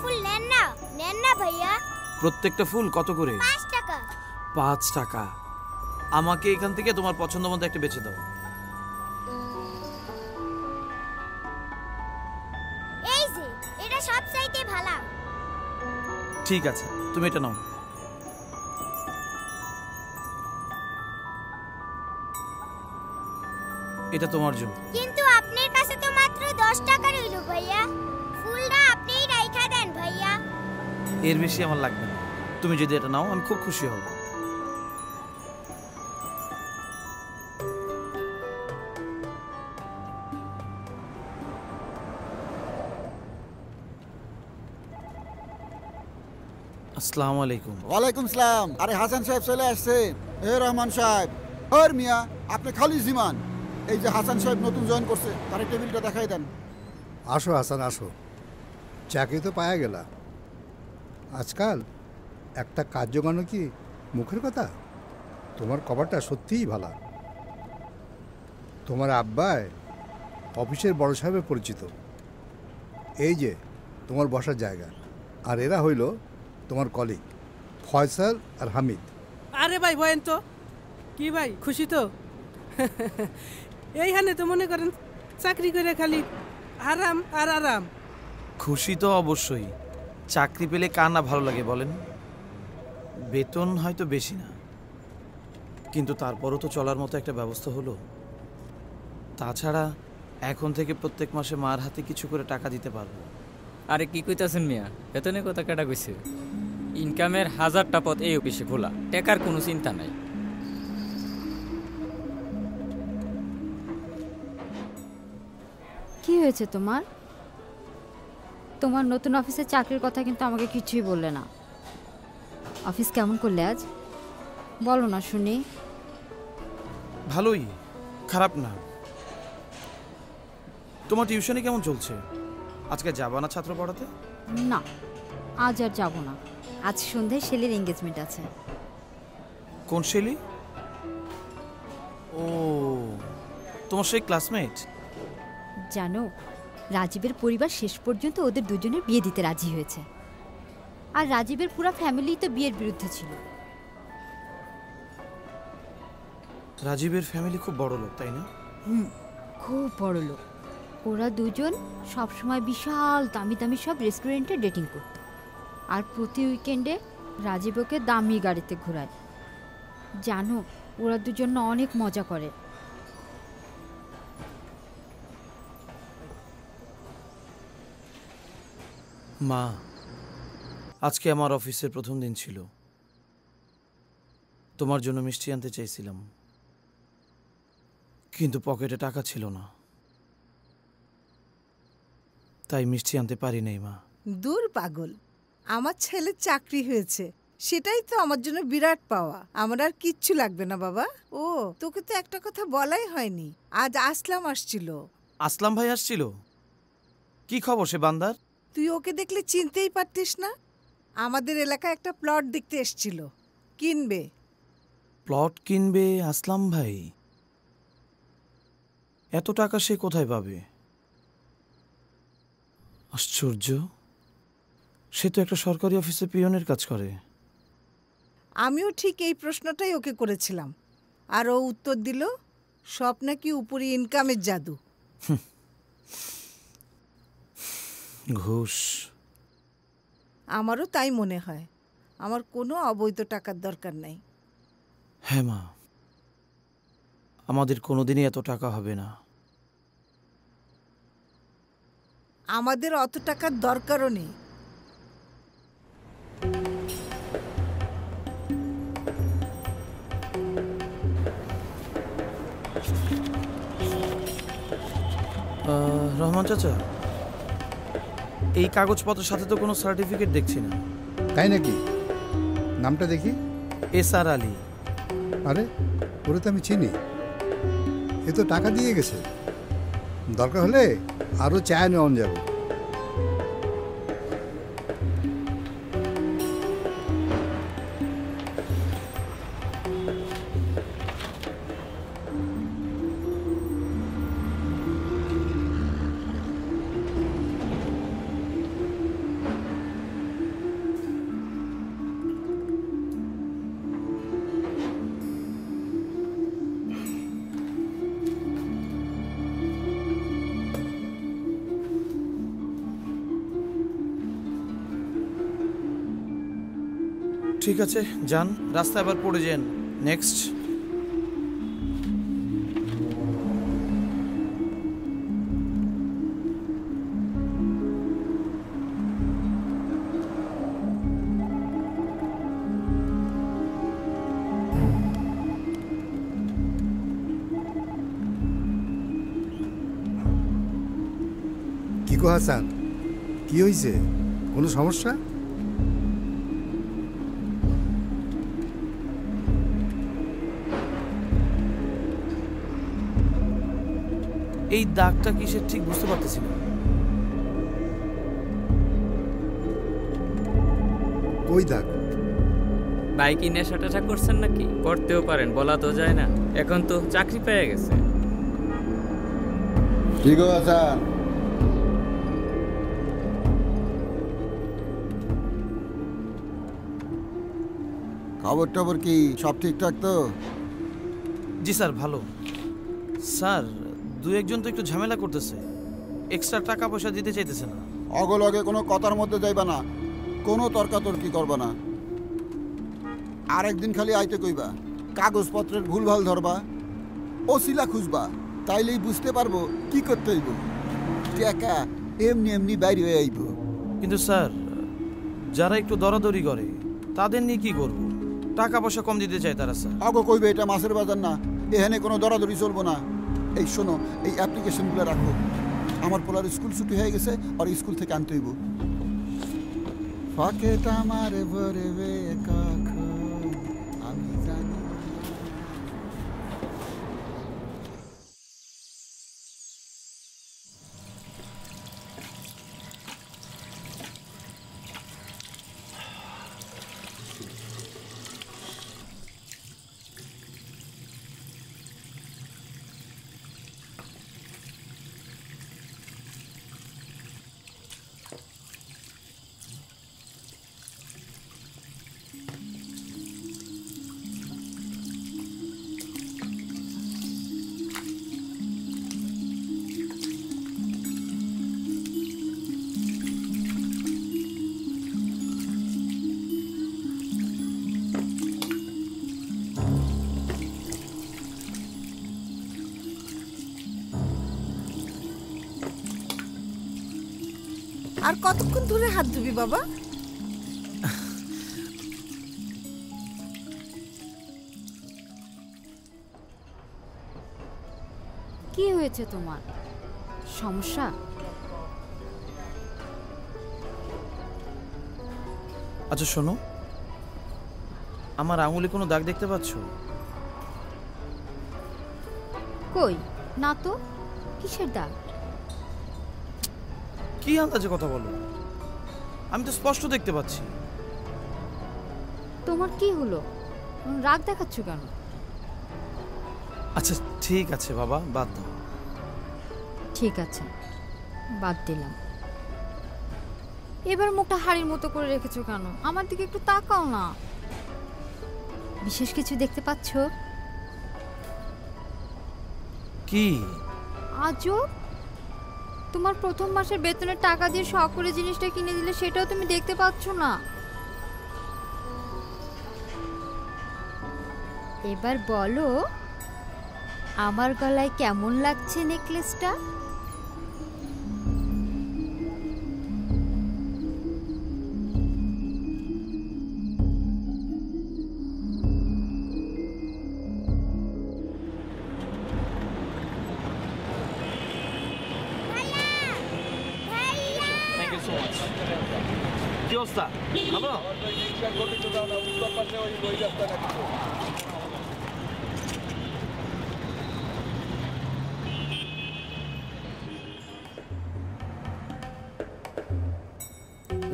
ফুল নেন না ভাইয়া। প্রত্যেকটা ফুল কত করে? 5 টাকা। 5 টাকা? আমাকে এখান থেকে তোমার পছন্দ মতো একটা বেছে দাও। এই যে এটা সবচাইতে ভালো। ঠিক আছে, তুমি এটা নাও। এটা তোমার জন্য। কিন্তু আপনার কাছে তো মাত্র 10 টাকা রইল ভাইয়া। ফুলটা আপনিই রাইখা দেন ভাইয়া। এর বেশি আমার লাগবে না। তুমি যদি এটা নাও আমি খুব খুশি হব। আসসালামু আলাইকুম। ওয়ালাইকুম সালাম। আরে হাসান সাহেব চলে আসছে। এ রহমান সাহেব। ওর মিয়া, আপনি খালি জিমান। এই যে হাসান সাহেব নতুন জয়েন করছে, তার টেবিলটা দেখাই দেন। আসো হাসান আসো, চাকরি তো পায়া গেলা। আজকাল একটা কাজ জোগানো কি মুখের কথা? তোমার কভারটা সত্যিই ভালো। তোমার আব্বাই অফিসের বড় সাহেবের পরিচিত। এই যে তোমার বসার জায়গা, আর এরা হইল তোমার কলিগ ফয়সাল আর হামিদ। আরে ভাই বয়েন তো কি ভাই, খুশি তো? এইখানে তো মনে করেন চাকরি করে খালি আরাম আর আরাম। খুশি তো অবশ্যই। চাকরি পেলে কার না ভালো লাগে বলেন? বেতন হয়তো বেশি না, কিন্তু তারপরও তো চলার মতো একটা ব্যবস্থা হলো। তাছাড়া এখন থেকে প্রত্যেক মাসে মার হাতে কিছু করে টাকা দিতে পারবো। আরে কি কইতাছেন মিয়া, বেতনের কথা কেটা কইছে? ইনকামের 1000টা পথ এই অফিসে খোলা, টাকার কোনো চিন্তা নাই। কি হয়েছে তোমার? তোমার নতুন অফিসে চাকরির কথা কিন্তু আমাকে কিছুই বললে না। অফিস কেমন করলে আজ? বলো না শুনি। ভালোই, খারাপ না। তোমার টিউশনি কেমন চলছে? আজকে যাবা না ছাত্র পড়াতে? না, আজ আর যাব না। আজ সন্ধ্যায় শেলির এঙ্গেজমেন্ট আছে। কোন শেলি? ও, তোমার সেই ক্লাসমেট? জানো, রাজীবের পরিবার শেষ পর্যন্ত ওদের দুজনের বিয়ে দিতে রাজি হয়েছে। আর রাজীবের পুরো ফ্যামিলি তো বিয়ের বিরুদ্ধে ছিল। রাজীবের ফ্যামিলি খুব বড় লোক, তাই না? খুব বড় লোক। ওরা দুজন সবসময় বিশাল দামি দামি সব রেস্টুরেন্টে ডেটিং করত। আর প্রতি উইকেন্ডে রাজীব ওকে দামি গাড়িতে ঘোরায়। জানো, ওরা দুজন অনেক মজা করে। মা, আজকে আমার অফিসের প্রথম দিন ছিল। তোমার জন্য মিষ্টি আনতে চাইছিলাম, কিন্তু পকেটে টাকা ছিল না, তাই মিষ্টি আনতে পারি নাই। মা, দূর পাগল, আমার ছেলের চাকরি হয়েছে, সেটাই তো আমার জন্য বিরাট পাওয়া। আমার আর কিচ্ছু লাগবে না বাবা। ও, তোকে তো একটা কথা বলাই হয়নি, আজ আসলাম আসছিল। আসলাম ভাই আসছিল? কি খবর সে বান্দার? তুই ওকে দেখলে চিনতেই পারতিস না? আমাদের এলাকায় একটা প্লট দেখতে এসছিল, কিনবে। প্লট কিনবে আসলাম ভাই? এত টাকা সে কোথায় পাবে? আশ্চর্য, সে তো একটা সরকারি অফিসে পিয়নের কাজ করে। আমিও ঠিক এই প্রশ্নটাই ওকে করেছিলাম, আর ও উত্তর দিল সব নাকি উপরি ইনকামের জাদু। ঘুষ। আমারও তাই মনে হয়। আমার কোনো অবৈধ টাকার দরকার নাই। হ্যাঁ মা, আমাদের কোনোদিনই এত টাকা হবে না। আমাদের অত টাকার দরকারও নেই। রহমান চাচা, এই কাগজপত্রের সাথে তো কোনো সার্টিফিকেট দেখছি না। তাই নাকি? নামটা দেখি। এসআর আলী। আরে, ওরে তো আমি চিনি। এ তো টাকা দিয়ে গেছে। দরকার হলে আরও চায় নেওয়া যাবে। ঠিক আছে যান, রাস্তায় আবার পড়ে যান। নেক্সট। কি গো হাসান, কি হয়েছে? কোনো সমস্যা? এই দাগটা কিসের ঠিক বুঝতে পারতেছি না। কই দাগ? বাইকে নেশা টেশা করছেন নাকি? করতেও পারেন, বলা তো যায় না। এখন তো চাকরি পেয়ে গেছে। ঠিক হাসান, খবর টবর কি সব ঠিকঠাক তো? জি স্যার, ভালো। স্যার, দু একজন তো একটু ঝামেলা করতেছে, এক্সট্রা টাকা পয়সা দিতে চাইতেছে না। অগলগে কোনো কথার মধ্যে যাইবা না, কোনো তর্কাতর্কি করবা না। আর একদিন খালি আইতে কইবা, কাগজপত্রের ভুলভাল ধরবা, ওসিলা খুঁজবা, তাইলেই বুঝতে পারবো কি করতে হইব। টাকা এমনি এমনি বাইরে হয়ে আইব। কিন্তু স্যার, যারা একটু দরাদরি করে তাদের নিয়ে কি করব? টাকা পয়সা কম দিতে চায় তারা স্যার। অগ কইবে এটা মাছের বাজার না, এখানে কোনো দরাদরি চলবো না। এই শোনো, এই অ্যাপ্লিকেশনগুলো রাখো। আমার পোলার স্কুল ছুটি হয়ে গেছে, আর স্কুল থেকে আনতে হইব। ফাঁকেটা মারে ভরবে কখন আমি জানি। আর কতক্ষণ ধরে হাত ধুবি বাবা? কি হয়েছে তোমার? সমস্যা? আচ্ছা শোনো, আমার আঙুলে কোনো দাগ দেখতে পাচ্ছ? কই না তো, কিসের দাগ? কি আন্দাজে কথা বলো? আমি তো স্পষ্ট দেখতে পাচ্ছি। তোমার কি হলো? রাগ দেখাচ্ছ কেন? আচ্ছা ঠিক আছে বাবা, বাদ দাও। ঠিক আছে, বাদ দিলাম। এবার মুখটা হাড়ির মতো করে রেখেছো কেন? আমার দিকে একটু তাকাও না। বিশেষ কিছু দেখতে পাচ্ছ? কি? আজব, তোমার প্রথম মাসের বেতনের টাকা দিয়ে শখ করে জিনিসটা কিনে দিলে সেটাও তুমি দেখতে পাচ্ছ না। এবার বলো, আমার গলায় কেমন লাগছে নেকলেসটা? কি অবস্থা? ভালো?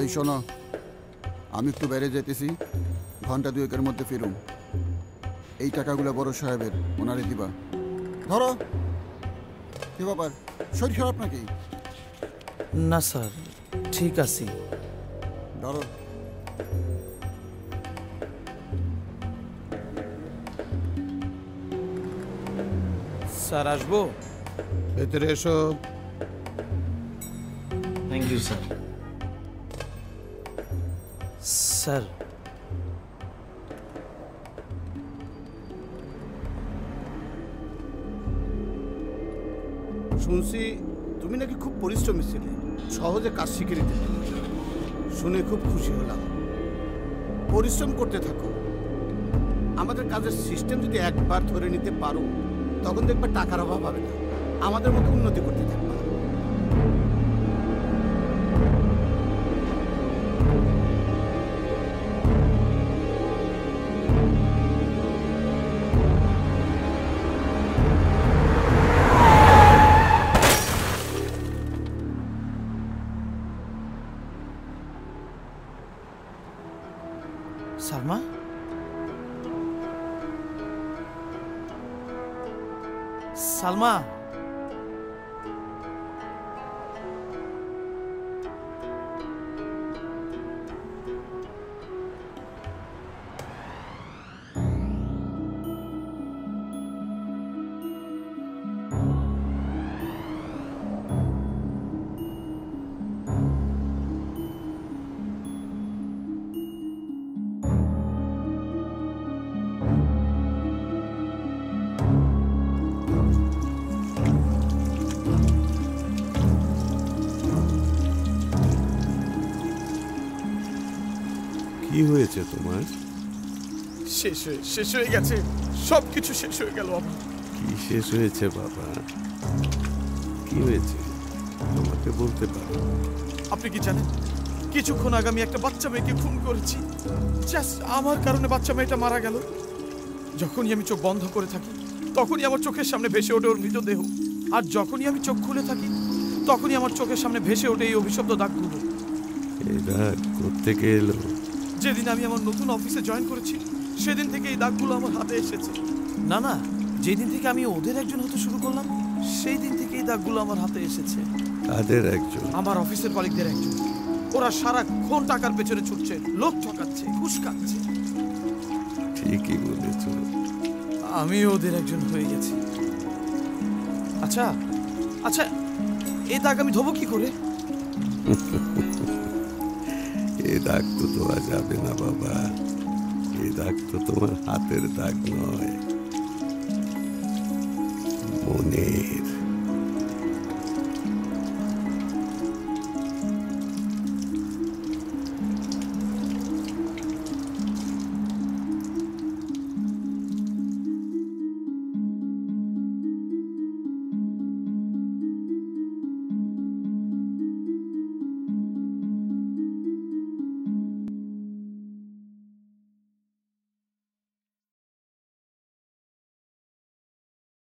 এই শোনো, আমি একটু বাইরে যেতেছি, ঘন্টা দুয়েকের মধ্যে ফিরুম। এই টাকাগুলো বড় সাহেবের, ওনারে দিবা। ধরো। কি ব্যাপার, শরীর খারাপ নাকি? না স্যার, ঠিক আছে। ধরো। স্যার আসবো? ভেতরে এসো। Thank you sir. স্যার, শুনছি তুমি নাকি খুব পরিশ্রমী ছিলে, সহজে কাজ শিখে নিতে পারো। শুনে খুব খুশি হলাম। পরিশ্রম করতে থাকো। আমাদের কাজের সিস্টেম যদি একবার ধরে নিতে পারো, তখন দেখবে টাকার অভাব হবে না, আমাদের মতো উন্নতি করতে থাকবা। সালমা, সালমা, কি হয়েছে তোমার? শেষ হয়ে গেছে, সবকিছু শেষ হয়ে গেল আমার। কি শেষ হয়েছে বাবা? কি হয়েছে তোমাকে বলতে পারো? আপনি কি জানেন, কিছুক্ষণ আগে আমি একটা বাচ্চা মেয়েকে খুন করেছি। জাস্ট আমার কারণে বাচ্চা মেয়েটা মারা গেল। যখনই আমি চোখ বন্ধ করে থাকি, তখনই আমার চোখের সামনে ভেসে ওঠে ওর মৃতদেহ। আর যখনই আমি চোখ খুলে থাকি, তখনই আমার চোখের সামনে ভেসে ওঠে এই অভিশপ্ত দাগগুলো। এই দাগ কোত্থেকে এলো? যেদিন আমি আমার নতুন অফিসে জয়েন করেছি, সেদিন থেকে এই দাগগুলো আমার হাতে এসেছে। না না, যেদিন থেকে আমি ওদের একজন হতে শুরু করলাম, সেই দিন থেকে এই দাগগুলো আমার হাতে এসেছে। কাদের একজন? আমার অফিসের কলিগদের একজন। ওরা সারাক্ষণ টাকার পেছনে ছুটছে, লোক ঠকাচ্ছে, ঘুষ খাচ্ছে। ঠিকই বলেছ, আমি ওদের একজন হয়ে গেছি। আচ্ছা আচ্ছা, এই দাগ আমি ধোবো কি করে? এই দাগ তো ধোয়া যাবে না বাবা। এই দাগ তো তোমার হাতের দাগ নয়, মনের।